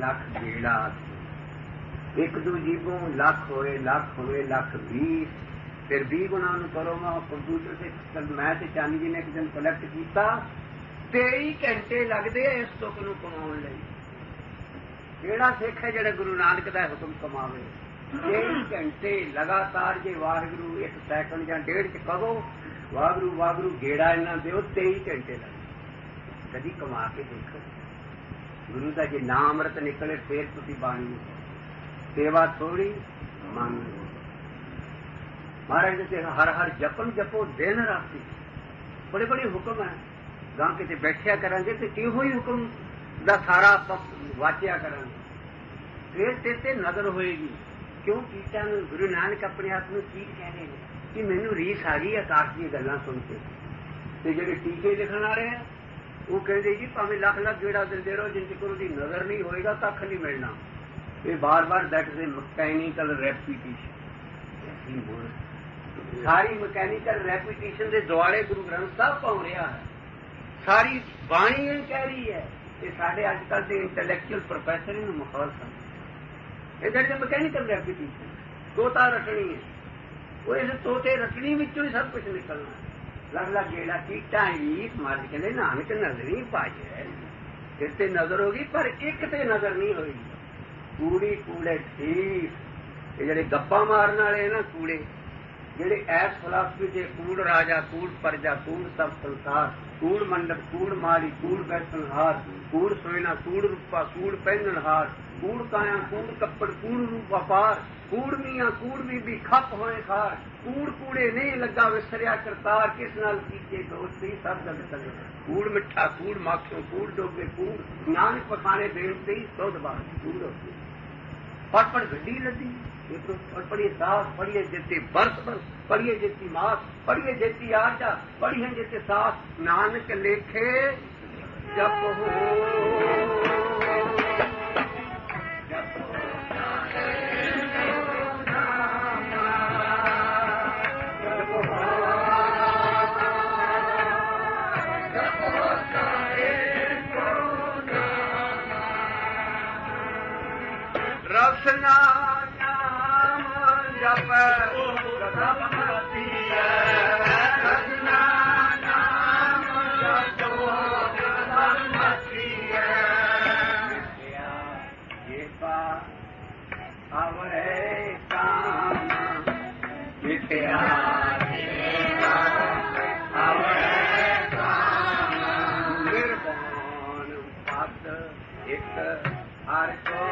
लख गेड़ा एक दू जीवों लख होए लख 20 फिर 20 गुणा करो। मैं कंप्यूटर से मैं चांदी जी ने एक दिन कलैक्ट किया 23 घंटे लगते इस तुक नूं कमाउण लई। किहड़ा सिख है जिहड़ा गुरु नानक दा हुक्म कमावे? 23 घंटे लगातार जे वाहिगुरू 1 सैकंड या 1.5 च कहो वाहिगुरू वाहिगुरू गेड़ा इन्हां दिओ 23 घंटे लगदे। कदी कमा के देखो गुरु का जे नाम अमृत निकले फिर तुसी बाणी सेवा थोड़ी मन महाराज जी हर हर जपन जपो दिन राती बड़े बड़े हुक्म है। गां किते बैठिया करांगे तो इहो ही हुक्म दा सारा वाचिया करांगे फिर तेते नजर होएगी। क्यों कीटा गुरु नानक अपने आप में की कह रहे हैं कि मैनू रीस आ गई आकाश दी गल्लां सुन के। ते जिहड़े टीके लिखण वाले हैं वो कहते जी भावें लख लख गेड़ा दिंदे रहो जिन तक उसकी नजर नहीं होएगा कख नहीं मिलना। ये बार बार that is a mechanical repetition. सारी मैकेनिकल रेपिटिशन के दुआले गुरु ग्रंथ साहब पाउं रहा है। सारी बाणी ये कह रही है कि साढ़े अजकल के इंटलैक्चुअल प्रोफैसर इन माहौल समझ ये दैट इज मैकेनिकल रेपिटिशन। तोता रटनी है वो इस तोते रटनी विचों ही सब कुछ निकलना है। लग लग गेड़ा कीटा ही मार कहते नानक नजर ही पाए इस ते नजर होगी पर एक ते नजर नहीं होगी। कूड़ी कूड़े ठीक ये जड़े गप्पा मारने वाले ना कूड़े जेडे ऐस फिलासफी से कूड़ राजा कूड़ प्रजा कूड़ सब संसार कूड़ मंडप कूड़ मारी कूड़ बैठनहार कूड़ सोयना कूड़ रूपा कूड़ पहननहार कूड़ काया कूड़ कपड़ कूड़ रूप अपार कूड़ मियाँ कूड़ बीबी खप होए खार कूड़ कूड़े नहीं लगा विसरिया करतार किस नाल कीते दोस्ती सब गल चले कूड़ मिठा कूड़ माखियों कूड़ डोबे कूड़ नानक पखाने बेनते ही सौद बार कूड़ होती पड़ गड्डी लदी पढ़िए सास पढ़िए जेती बरस बरस पढ़िए जेती मास पढ़िए जेती आजा पढ़िए जेते सास नानक लेखे जप हो रसना नाम जप कदम रती है रसना नाम जप कदम रती है ये बात अवरे काम मिथ्या अवरे काम निर्वाण पद एक हर को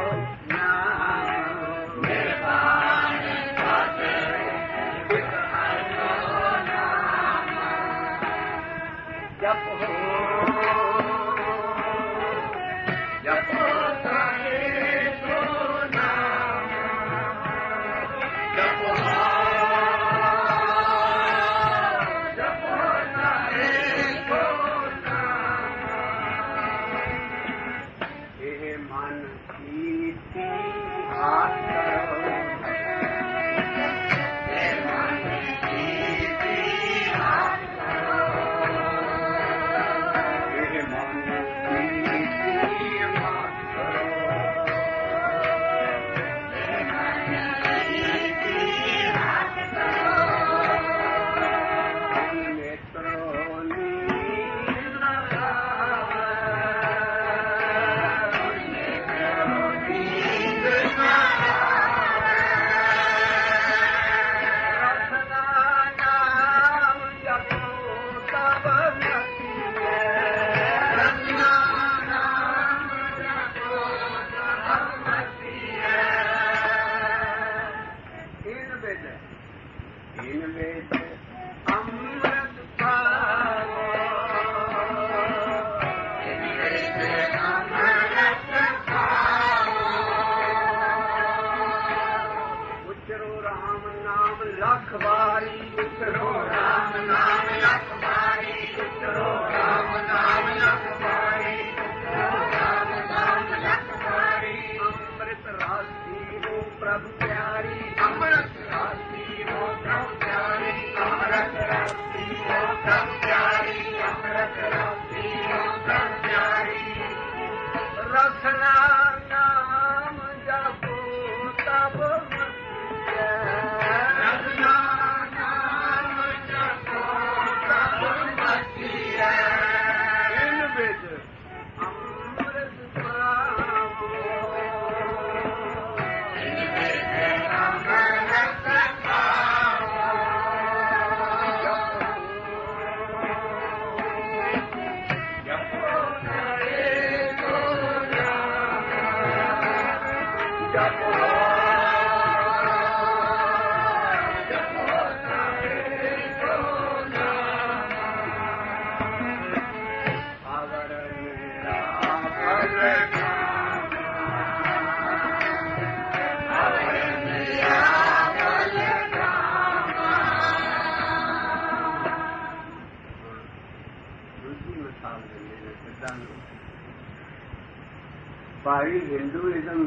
ਭਾਈ ਹਿੰਦੂਇਜ਼ਮ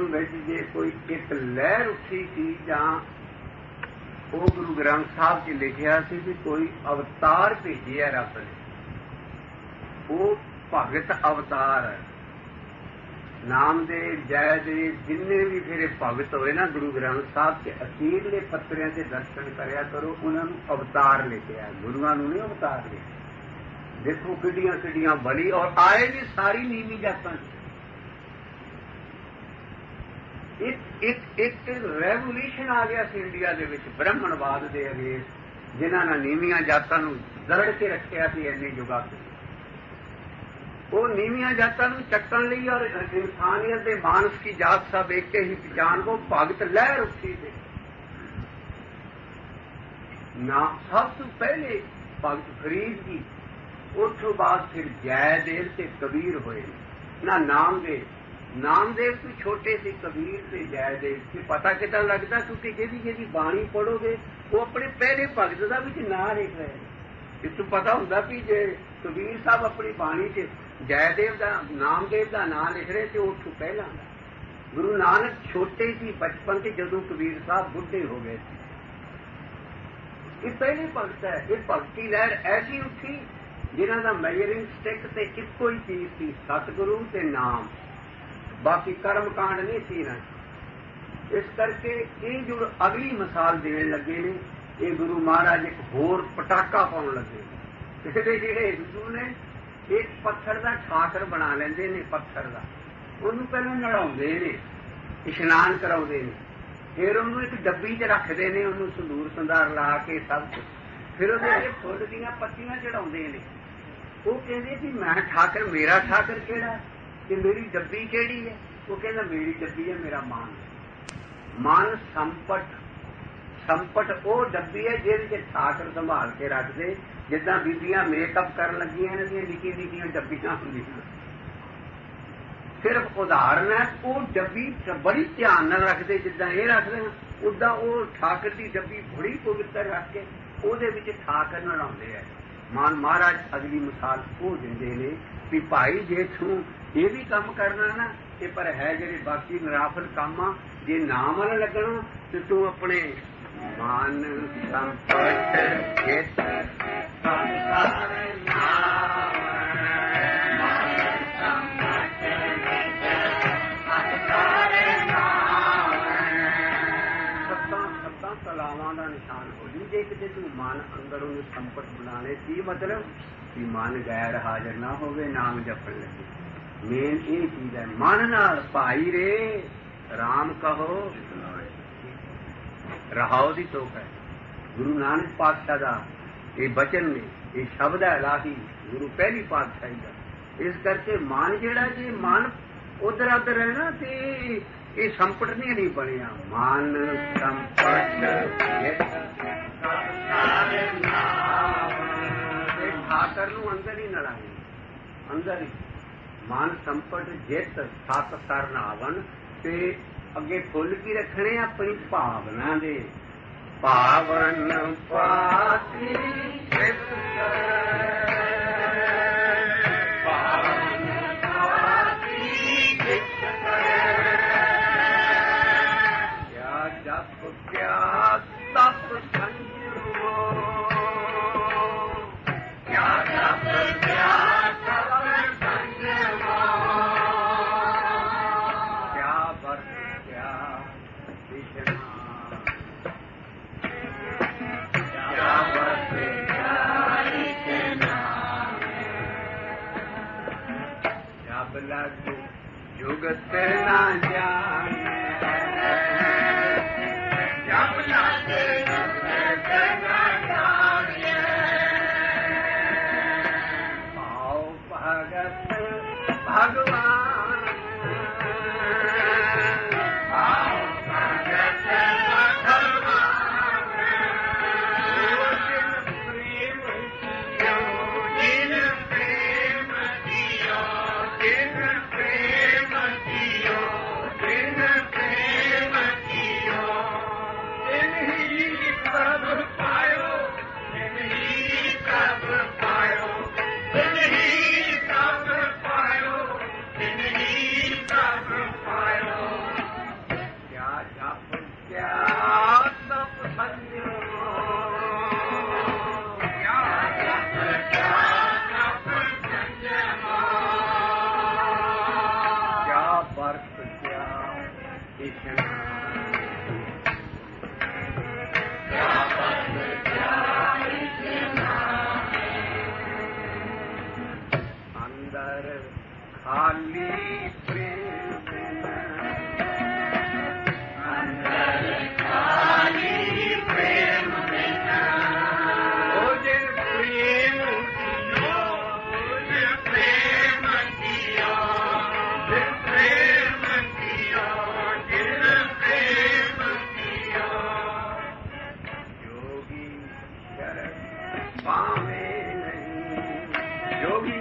ਵਿੱਚ ਜੇ ਕੋਈ ਇੱਕ ਲਹਿਰ ਉੱਠੀ ਸੀ ਜਾਂ ਉਹ ਗੁਰੂ ਗ੍ਰੰਥ ਸਾਹਿਬ 'ਚ ਲਿਖਿਆ ਸੀ ਕਿ ਕੋਈ ਅਵਤਾਰ ਭੇਜਿਆ ਰੱਬ ਨੇ, ਉਹ ਭਗਤ ਅਵਤਾਰ ਹੈ। ਨਾਮਦੇਵ, ਜੈਦੇਵ, ਜਿੰਨੇ ਵੀ ਫਿਰ ਭਗਤ ਹੋਏ ਨਾ ਗੁਰੂ ਗ੍ਰੰਥ ਸਾਹਿਬ 'ਚ ਅਖੀਰਲੇ ਪੱਤਰਿਆਂ 'ਤੇ ਦਰਸ਼ਨ ਕਰਿਆ ਕਰੋ, ਉਹਨਾਂ ਨੂੰ ਅਵਤਾਰ ਲਿਖਿਆ, ਗੁਰੂਆਂ ਨੂੰ ਨਹੀਂ ਅਵਤਾਰ ਲਿਖਿਆ। ਦੇਖੋ ਕਿੱਡੀਆਂ ਕਿੱਡੀਆਂ ਬਲੀ, ਔਰ ਆਏ ਵੀ ਸਾਰੀ ਨੀਵੀਂ ਜਾਤਾਂ 'ਚ। ਇੱਕ ਰੈਵੋਲੂਸ਼ਨ ਆ ਗਿਆ ਸੀ ਇੰਡੀਆ ਦੇ ਵਿੱਚ ਬ੍ਰਹਮਣਵਾਦ ਦੇ ਅਗੇਂਸਟ, ਜਿਨ੍ਹਾਂ ਨੇ ਨੀਵੀਆਂ ਜਾਤਾਂ ਨੂੰ ਦਰੜ ਕੇ ਰੱਖਿਆ ਸੀ ਇੰਨੇ ਯੁੱਗਾਂ ਤੋਂ। ਉਹ ਨੀਵੀਆਂ ਜਾਤਾਂ ਨੂੰ ਚੱਕਣ ਲਈ ਔਰ ਇਨਸਾਨੀਅਤ ਦੇ ਮਾਨਸ ਕੀ ਜਾਤ ਸਭ ਇੱਕ ਕੇ ਹੀ ਪਛਾਣ ਕੋ ਭਗਤ ਲਹਿਰ ਉੱਠੀ ਸੀ ਨਾ। ਸਭ ਤੋਂ ਪਹਿਲੇ ਭਗਤ ਫਰੀਦ ਜੀ, ਉਸ ਤੋਂ ਬਾਅਦ ਫਿਰ ਜੈਦੇਵ ਤੇ ਕਬੀਰ ਹੋਏ ਨਾ। ਨਾਮਦੇਵ ਤੋਂ ਛੋਟੇ ਸੀ, ਕਬੀਰ ਤੇ ਜੈਦੇਵ ਤੇ ਪਤਾ ਕਿੱਦਾਂ ਲੱਗਦਾ, ਕਿਉਂਕਿ ਜਿਹਦੀ ਬਾਣੀ ਪੜੋਗੇ ਉਹ ਆਪਣੇ ਪਹਿਲੇ ਭਗਤ ਦਾ ਵਿੱਚ ਨਾਂ ਲਿਖ ਰਹੇ ਨੇ। ਇਸ ਤੋਂ ਪਤਾ ਹੁੰਦਾ ਵੀ ਜੇ ਕਬੀਰ ਸਾਹਿਬ ਆਪਣੀ ਬਾਣੀ 'ਚ ਜੈਦੇਵ ਦਾ, ਨਾਮਦੇਵ ਦਾ ਨਾਂ ਲਿਖ ਰਹੇ ਤੇ ਉਹ ਤੋਂ ਪਹਿਲਾਂ ਦਾ। ਗੁਰੂ ਨਾਨਕ ਛੋਟੇ ਸੀ ਬਚਪਨ 'ਚ, ਜਦੋਂ ਕਬੀਰ ਸਾਹਿਬ ਬੁੱਢੇ ਹੋ ਗਏ ਸੀ। ਇਹ ਪਹਿਲੇ ਭਗਤ ਹੈ। ਇਹ ਭਗਤੀ ਲਹਿਰ ਐਸੀ ਉੱਠੀ ਜਿਨ੍ਹਾਂ ਦਾ ਮੈਜਰਿੰਗ ਸਟਿਕ ਤੇ ਇੱਕੋ ਹੀ ਚੀਜ਼ ਸੀ, ਸਤਿਗੁਰੂ ਤੇ ਨਾਮ, ਬਾਕੀ ਕਰਮ ਕਾਂਡ ਨਹੀਂ ਸੀ ਨਾ। ਇਸ ਕਰਕੇ ਇਹ ਜੋ ਅਗਲੀ ਮਿਸਾਲ ਦੇਣ ਲੱਗੇ ਨੇ, ਇਹ ਗੁਰੂ ਮਹਾਰਾਜ ਇੱਕ ਹੋਰ ਪਟਾਕਾ ਪਾਉਣ ਲੱਗੇ। ਇਹਦੇ ਜਿਹੜੇ ਹਿੰਦੂ ਨੇ ਇੱਕ ਪੱਥਰ ਦਾ ਠਾਕਰ ਬਣਾ ਲੈਂਦੇ ਨੇ, ਪੱਥਰ ਦਾ, ਉਹਨੂੰ ਪਹਿਲਾਂ ਨੜਾਉਂਦੇ ਨੇ, ਇਸ਼ਨਾਨ ਕਰਾਉਂਦੇ ਨੇ, ਫਿਰ ਉਹਨੂੰ ਇੱਕ ਡੱਬੀ 'ਚ ਰੱਖਦੇ ਨੇ, ਉਹਨੂੰ ਸੰਦੂਰ ਸੰਦਾਰ ਲਾ ਕੇ ਸਭ ਕੁਝ, ਫਿਰ ਉਹਦੇ ਫੁੱਲ ਦੀਆਂ ਪੱਤੀਆਂ ਚੜਾਉਂਦੇ ਨੇ। ਉਹ ਕਹਿੰਦੇ ਕਿ ਮੈਂ ਠਾਕਰ, ਮੇਰਾ ਠਾਕਰ ਕਿਹੜਾ ਤੇ ਮੇਰੀ ਡੱਬੀ ਕਿਹੜੀ ਹੈ? ਉਹ ਕਹਿੰਦਾ ਮੇਰੀ ਡੱਬੀ ਹੈ, ਮੇਰਾ ਮਨ। ਮਨ ਸੰਪਟ ਉਹ ਡੱਬੀ ਹੈ ਜਿਹਦੇ 'ਚ ਠਾਕਰ ਸੰਭਾਲ ਕੇ ਰੱਖਦੇ, ਜਿੱਦਾਂ ਬੀਬੀਆਂ ਮੇਕਅਪ ਕਰਨ ਲੱਗੀਆਂ ਨੇ ਦੀਆਂ ਨਿੱਕੀਆਂ ਨਿੱਕੀਆਂ ਡੱਬੀਆਂ ਹੁੰਦੀਆਂ। ਸਿਰਫ ਉਦਾਹਰਨ ਹੈ, ਉਹ ਡੱਬੀ ਬੜੀ ਧਿਆਨ ਨਾਲ ਰੱਖਦੇ, ਜਿੱਦਾਂ ਇਹ ਰੱਖਦੇ ਹਾਂ ਉਦਾਂ ਉਹ ਠਾਕਰ ਦੀ ਡੱਬੀ ਬੜੀ ਪਵਿੱਤਰ ਰੱਖ ਕੇ ਉਹਦੇ ਵਿੱਚ ਠਾਕਰ ਨੜਾਉਂਦੇ ਹੈ। ਮਹਾਰਾਜ ਅਗਲੀ ਮਿਸਾਲ ਉਹ ਦਿੰਦੇ ਨੇ ਵੀ ਭਾਈ ਜੇ ਤੂੰ ਇਹ ਵੀ ਕੰਮ ਕਰਨਾ ਨਾ, ਇਹ ਪਰ ਹੈ ਜਿਹੜੇ ਬਾਕੀ ਨਰਾਫਲ ਕੰਮ ਆ, ਜੇ ਨਾਮ ਵਾਲਾ ਲੱਗਣਾ ਤੇ ਤੂੰ ਆਪਣੇ ਮਨ ਸੰਪਟ ਚਿੱਤ ਕਲਾਵਾਂ ਦਾ ਨਿਸ਼ਾਨ ਹੋ ਜੂ। ਜੇ ਕਿਤੇ ਤੂੰ ਮਨ ਅੰਦਰ ਉਹਨੂੰ ਸੰਪਟ ਬਣਾ ਲੈ, ਕੀ ਮਤਲਬ ਵੀ ਮਨ ਗੈਰ ਹਾਜ਼ਰ ਨਾ ਹੋਵੇ, ਨਾਮ ਜਪਣ ਲੱਗੇ। ਮੇਨ ਇਹ ਚੀਜ਼ ਹੈ, ਮਨ ਨਾਲ ਭਾਈ ਰੇ ਰਾਮ ਕਹੋ ਰਹਾਓ ਦੀ ਤੋਕ ਹੈ। ਗੁਰੂ ਨਾਨਕ ਪਾਤਸ਼ਾਹ ਦਾ ਇਹ ਬਚਨ ਨੇ, ਇਹ ਸ਼ਬਦ ਹੈ ਇਲਾਹੀ, ਗੁਰੂ ਪਹਿਲੀ ਪਾਤਸ਼ਾਹੀ ਦਾ। ਇਸ ਕਰਕੇ ਮਨ ਜਿਹੜਾ, ਜੇ ਮਨ ਉਧਰ ਉਧਰ ਹੈ ਨਾ ਤੇ ਇਹ ਸੰਪਟ ਨਹੀਂ ਬਣਿਆ। ਮਨ ਸੰਪਟ ਠਾਕਰ ਨੂੰ ਅੰਦਰ ਹੀ ਨਲਾਏ, ਅੰਦਰ ਹੀ ਮਨ ਸੰਪਟ ਜਿੱਤ ਸਤ ਸਰਨਾਵਨ। ਤੇ ਅੱਗੇ ਫੁੱਲ ਕੀ ਰੱਖਣੇ ਆਪਣੀ ਭਾਵਨਾ ਦੇ, ਪਾਵਨ ਪਾਤੀ जुगत ना जाने जब लागे जुगत ना जाने पाओ भगत भगवान क्या इशनान, अंदर खाली प्रेम, अंदर खाली प्रेम बिना, ओ जिन प्रेम किया, जिन प्रेम किया, जिन प्रेम किया, जिन प्रेम किया, योगी शरण पावे नहीं, योगी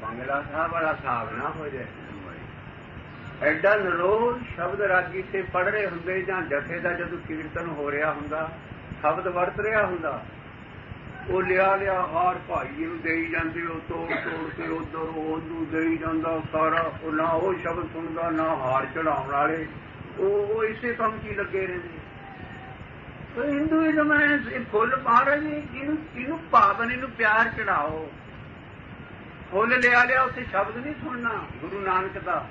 ਬੰਗਲਾ ਸਾਹਿਬ ਵਾਲਾ ਹਿਸਾਬ ਨਾ ਹੋ ਜਾਏ। ਐਡਾ ਨਰੋਲ ਸ਼ਬਦ ਰਾਗੀ ਤੇ ਪੜ੍ਹ ਰਹੇ ਹੁੰਦੇ ਜਾਂ ਜਥੇ ਦਾ ਜਦੋਂ ਕੀਰਤਨ ਹੋ ਰਿਹਾ ਹੁੰਦਾ, ਸ਼ਬਦ ਵਰਤ ਰਿਹਾ ਹੁੰਦਾ, ਉਹ ਲਿਆ ਲਿਆ ਹਾਰ ਭਾਈ ਨੂੰ ਦੇਈ ਜਾਂਦੇ, ਉਹ ਤੋੜ ਤੋੜ ਕੇ ਉਧਰ ਉਹਨੂੰ ਦੇਈ ਜਾਂਦਾ ਸਾਰਾ, ਉਹ ਨਾ ਉਹ ਸ਼ਬਦ ਸੁਣਦਾ ਨਾ ਹਾਰ ਚੜਾਉਣ ਵਾਲੇ, ਉਹ ਇਸੇ ਕੰਮ 'ਚ ਹੀ ਲੱਗੇ ਰਹਿੰਦੇ। ਹਿੰਦੂਇਜ਼ਮ ਇਹ ਫੁੱਲ ਮਹਾਰਾਜ ਇਹਨੂੰ ਪਾਵਨ, ਇਹਨੂੰ ਪਿਆਰ ਚੜਾਓ। ਫੁੱਲ ਲਿਆ ਉੱਥੇ ਸ਼ਬਦ ਨਹੀਂ ਸੁਣਨਾ ਗੁਰੂ ਨਾਨਕ ਦਾ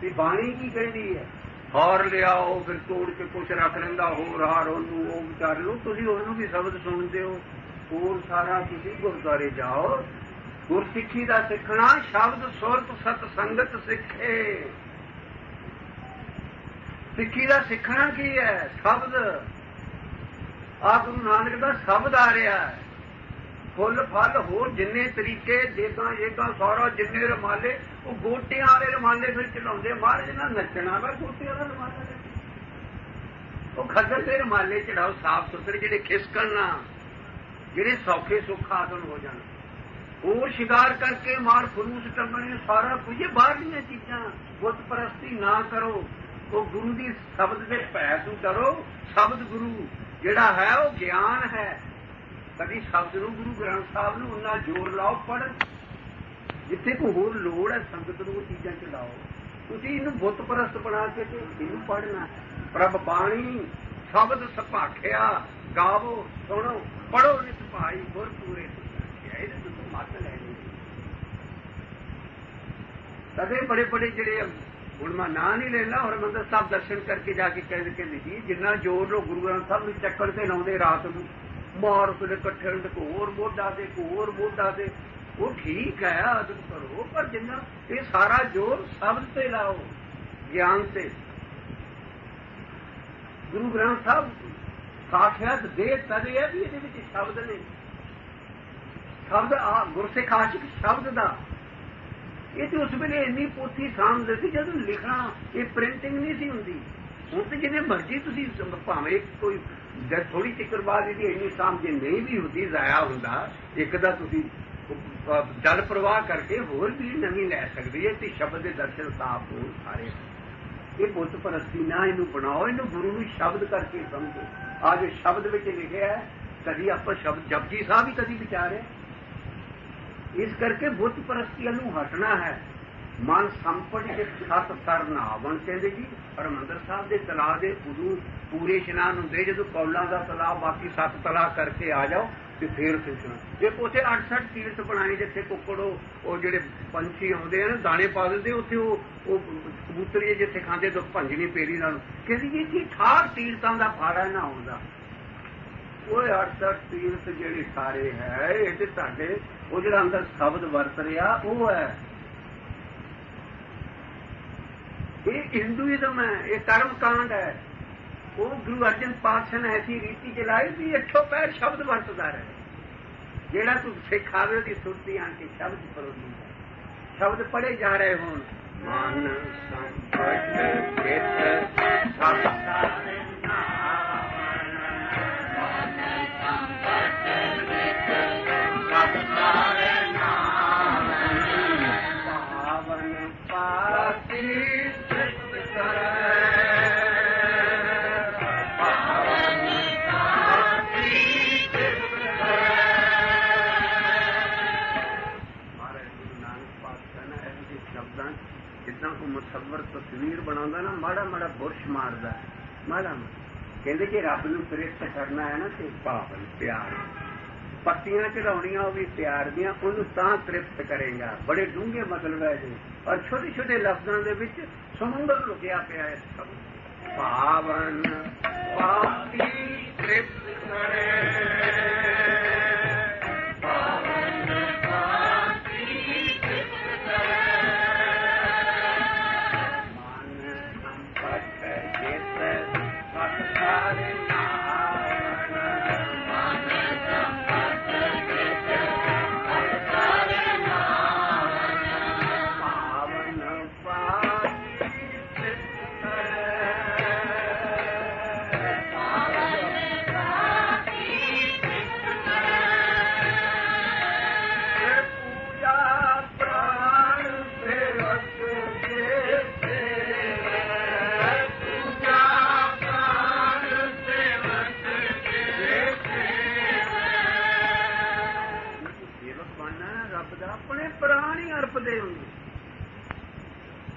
ਵੀ ਬਾਣੀ ਕੀ ਕਹਿੰਦੀ ਹੈ। ਹਾਰ ਲਿਆਓ ਫਿਰ ਤੋੜ ਕੇ ਕੁਛ ਰੱਖ ਲੈਂਦਾ ਹੋਰ ਹਾਰ, ਉਹਨੂੰ ਉਹ ਵਿਚਾਰ ਲਓ, ਤੁਸੀਂ ਉਹਨੂੰ ਵੀ ਸ਼ਬਦ ਸੁਣਦੇ ਹੋ। ਹੋਰ ਸਾਰਾ ਤੁਸੀਂ ਗੁਰਦੁਆਰੇ ਜਾਓ, ਗੁਰਸਿੱਖੀ ਦਾ ਸਿੱਖਣਾ, ਸ਼ਬਦ ਸੁਰਤ ਸਤ ਸੰਗਤ ਸਿੱਖੇ। ਸਿੱਖੀ ਦਾ ਸਿੱਖਣਾ ਕੀ ਹੈ? ਸ਼ਬਦ। ਆ ਗੁਰੂ ਨਾਨਕ ਦਾ ਸ਼ਬਦ ਆ ਰਿਹਾ ਹੈ। ਫੁੱਲ ਫਲ ਹੋਰ ਜਿੰਨੇ ਤਰੀਕੇ, ਜੇਗਾ ਸਾਰਾ ਜਿੰਨੇ ਰੁਮਾਲੇ, ਉਹ ਗੋਟਿਆਂ ਵਾਲੇ ਰੁਮਾਲੇ ਫਿਰ ਚੜਾਉਂਦੇ। ਮਹਾਰਾਜ ਨਾਲ ਨੱਚਣਾ ਵਾ ਗੋਟਿਆਂ ਦਾ ਰੁਮਾਲਾ, ਉਹ ਖੱਦਰ ਤੇ ਰੁਮਾਲੇ ਚੜਾਓ ਸਾਫ਼ ਸੁਥਰੇ, ਜਿਹੜੇ ਖਿਸਕਣ ਨਾ, ਜਿਹੜੇ ਸੌਖੇ ਸੁੱਖ ਆਸਨ ਹੋ ਜਾਣ। ਹੋਰ ਸ਼ਿੰਗਾਰ ਕਰਕੇ ਮਾਰ ਫਲੂਸ ਟੰਗਣੇ, ਸਾਰਾ ਕੁਝ ਬਾਹਰਲੀਆਂ ਚੀਜ਼ਾਂ। ਬੁੱਤ ਪ੍ਰਸਤੀ ਨਾ ਕਰੋ, ਉਹ ਗੁਰੂ ਦੀ ਸ਼ਬਦ ਦੇ ਭੈ ਤੋਂ ਕਰੋ। ਸ਼ਬਦ ਗੁਰੂ ਜਿਹੜਾ ਹੈ ਉਹ ਗਿਆਨ ਹੈ। ਕਦੀ ਸ਼ਬਦ ਨੂੰ, ਗੁਰੂ ਗ੍ਰੰਥ ਸਾਹਿਬ ਨੂੰ ਉਹਨਾਂ ਜ਼ੋਰ ਲਾਓ, ਪੜ੍ਹਨ। ਜਿੱਥੇ ਕੋਈ ਹੋਰ ਲੋੜ ਹੈ ਸੰਗਤ ਨੂੰ ਉਹ ਚੀਜ਼ਾਂ ਚ ਲਾਓ। ਤੁਸੀਂ ਇਹਨੂੰ ਬੁੱਤ ਪ੍ਰਸਤ ਬਣਾ ਕੇ ਤੇ ਇਹਨੂੰ ਪੜ੍ਹਨਾ। ਪ੍ਰਭ ਬਾਣੀ ਸ਼ਬਦ ਸਪਾਖਿਆ, ਗਾਵੋ ਸੁਣੋ ਪੜ੍ਹੋ ਨਿਤ ਭਾਈ ਗੁਰ ਪੂਰੇ। ਇਹਦੇ ਤੋਂ ਮੱਤ ਲੈਣੀ। ਕਦੇ ਬੜੇ ਬੜੇ ਜਿਹੜੇ ਹੁਣ ਮੈਂ ਨਾਂ ਨਹੀਂ ਲੈਣਾ, ਹਰਿਮੰਦਰ ਸਾਹਿਬ ਦਰਸ਼ਨ ਕਰਕੇ ਜਾ ਕੇ ਕਹਿੰਦੇ ਜੀ ਜਿੰਨਾ ਜ਼ੋਰ ਲੋ ਗੁਰੂ ਗ੍ਰੰਥ ਸਾਹਿਬ ਨੂੰ ਚੱਕਰ ਤੇ ਲਾਉਂਦੇ ਰਾਤ ਨੂੰ, ਮਾਰ ਕੇ ਇਕੱਠੇ ਹੋਰ ਮੋਢਾ ਦੇ ਹੋਰ ਮੋਢਾ ਦੇ, ਉਹ ਠੀਕ ਹੈ ਆਦਤ ਕਰੋ, ਪਰ ਜਿੰਨਾ ਇਹ ਸਾਰਾ ਜ਼ੋਰ ਸ਼ਬਦ ਤੇ ਲਾਓ, ਗਿਆਨ ਤੇ। ਗੁਰੂ ਗ੍ਰੰਥ ਸਾਹਿਬ ਸਾਖਿਆਤ ਦੇ ਤਦੇ ਹੈ ਵੀ ਇਹਦੇ ਵਿੱਚ ਸ਼ਬਦ ਨੇ। ਸ਼ਬਦ ਆ ਗੁਰਸਿੱਖ ਆਸ਼ਿਕ ਸ਼ਬਦ ਦਾ। ਇਹ ਤੇ ਉਸ ਵੇਲੇ ਇੰਨੀ ਪੋਥੀ ਸਾਂਭਦੇ ਸੀ ਜਦੋਂ ਲਿਖਣਾ, ਇਹ ਪ੍ਰਿੰਟਿੰਗ ਨਹੀਂ ਸੀ ਹੁੰਦੀ। ਹੁਣ ਤੇ ਜਿੰਨੇ ਮਰਜ਼ੀ ਤੁਸੀਂ ਭਾਵੇਂ ਕੋਈ ਥੋੜੀ ਚਿੱਕਰ ਬਾਅਦ ਇਹਦੀ ਇੰਨੀ ਸਾਂਭ ਜੇ ਨਹੀਂ ਵੀ ਹੁੰਦੀ, ਜ਼ਾਇਆ ਹੁੰਦਾ, ਇੱਕ ਦਾ ਤੁਸੀਂ ਜਲ ਪ੍ਰਵਾਹ ਕਰਕੇ ਹੋਰ ਵੀ ਨਵੀਂ ਲੈ ਸਕਦੇ ਹੈ ਤੇ ਸ਼ਬਦ ਦੇ ਦਰਸ਼ਨ ਸਾਫ਼ ਹੋਣ ਸਾਰੇ। ਇਹ ਬੁੱਤ ਪ੍ਰਸਤੀ ਨਾ ਇਹਨੂੰ ਬਣਾਓ, ਇਹਨੂੰ ਗੁਰੂ ਨੂੰ ਸ਼ਬਦ ਕਰਕੇ ਸਮਝੋ। ਆ ਜੋ ਸ਼ਬਦ ਵਿੱਚ ਲਿਖਿਆ ਹੈ, ਕਦੀ ਆਪਾਂ ਸ਼ਬਦ ਜਪਜੀ ਸਾਹਿਬ ਹੀ ਕਦੀ ਵਿਚਾਰਿਆ। ਇਸ ਕਰਕੇ ਬੁੱਤ ਪ੍ਰਸਤੀ ਨੂੰ ਹਟਣਾ ਹੈ। ਮਨ ਸੰਪਟ ਕੇ ਸਤ ਸਰ ਨਹਾਵਣ ਕਹਿੰਦੇ ਜੀ ਹਰਿਮੰਦਰ ਸਾਹਿਬ ਦੇ ਤਲਾਅ ਦੇ ਉਦੋਂ ਪੂਰੇ ਇਸ਼ਨਾਨ ਹੁੰਦੇ, ਜਦੋਂ ਕੌਲਾਂ ਦਾ ਤਲਾਅ ਬਾਕੀ 7 ਤਲਾਅ ਕਰਕੇ ਆ ਜਾਓ ਤੇ ਫੇਰ ਸਿੱਖਣਾ। ਜੇ ਉੱਥੇ 68 ਤੀਰਥ ਬਣਾਏ, ਜਿੱਥੇ ਕੁੱਕੜ ਉਹ ਜਿਹੜੇ ਪੰਛੀ ਆਉਂਦੇ ਆ ਨਾ ਦਾਣੇ ਪਾ ਦਿੰਦੇ, ਉੱਥੇ ਉਹ ਕਬੂਤਰੀ ਜਿੱਥੇ ਖਾਂਦੇ ਦੁੱਖ ਭੰਜਣੀ ਪੇਰੀ ਨਾਲ, ਕਹਿੰਦੀ ਜੀ ਕਿ 68 ਤੀਰਥਾਂ ਦਾ ਫਾੜਾ ਨਾ ਆਉਂਦਾ। ਉਹ 68 ਤੀਰਥ ਜਿਹੜੇ ਸਾਰੇ ਹੈ ਇਹ ਤੇ ਤੁਹਾਡੇ ਉਹ ਜਿਹੜਾ ਅੰਦਰ ਸ਼ਬਦ ਵਰਤ ਰਿਹਾ ਉਹ ਹੈ। ਇਹ ਹਿੰਦੂਇਜ਼ਮ ਹੈ, ਇਹ ਕਰਮ ਕਾਂਡ ਹੈ। ਉਹ ਗੁਰੂ ਅਰਜਨ ਪਾਤਸ਼ਾਹ ਨੇ ਐਸੀ ਰੀਤੀ ਚਲਾਈ ਵੀ 8 ਪੈਰ ਸ਼ਬਦ ਵਰਤਦਾ ਰਹੇ। ਜਿਹੜਾ ਤੂੰ ਸਿੱਖ ਆਵੇ ਉਹਦੀ ਸੁਰਤੀ ਆਣ ਕੇ ਸ਼ਬਦ ਪਰੋਦੀ, ਸ਼ਬਦ ਪੜ੍ਹੇ ਜਾ ਰਹੇ ਹੋਣ। ਮਨ ਸੰਪਟ ਚਿਤ ਸਭ ਸਾਰੇ ਨਾਮ, ਮਨ ਸੰਪਟ ਚਿਤ ਸਭ ਸਾਰੇ ਨਾਮ, ਪਾਵਨ ਪਾਤੀ ਜਿੱਦਾਂ ਕੋ ਮੁਸੱਵਰ ਤਸਵੀਰ ਬਣਾਉਂਦਾ ਨਾ, ਮਾੜਾ ਮਾੜਾ ਬੁਰਸ਼ ਮਾਰਦਾ, ਮਾੜਾ ਕਹਿੰਦੇ ਕਿ ਰੱਬ ਨੂੰ ਤ੍ਰਿਪਤ ਕਰਨਾ ਹੈ ਨਾ ਤੇ ਪਾਵਨ ਪਿਆਰ ਪੱਤੀਆਂ ਚੜਾਉਣੀਆਂ ਉਹ ਵੀ ਪਿਆਰ ਦੀਆਂ, ਉਹਨੂੰ ਤਾਂ ਤ੍ਰਿਪਤ ਕਰੇਗਾ। ਬੜੇ ਡੂੰਘੇ ਮਤਲਬ ਹੈ ਜੀ, ਔਰ ਛੋਟੇ ਛੋਟੇ ਲਫ਼ਜ਼ਾਂ ਦੇ ਵਿੱਚ ਸਮੁੰਦਰ ਲੁਕਿਆ ਪਿਆ ਹੈ। ਪਾਵਨ ਪਾਤੀ ਤ੍ਰਿਪਤ ਕਰੇ, ਆਪਣੇ ਪ੍ਰਾਣ ਹੀ ਅਰਪਦੇ ਹੁੰਦੇ।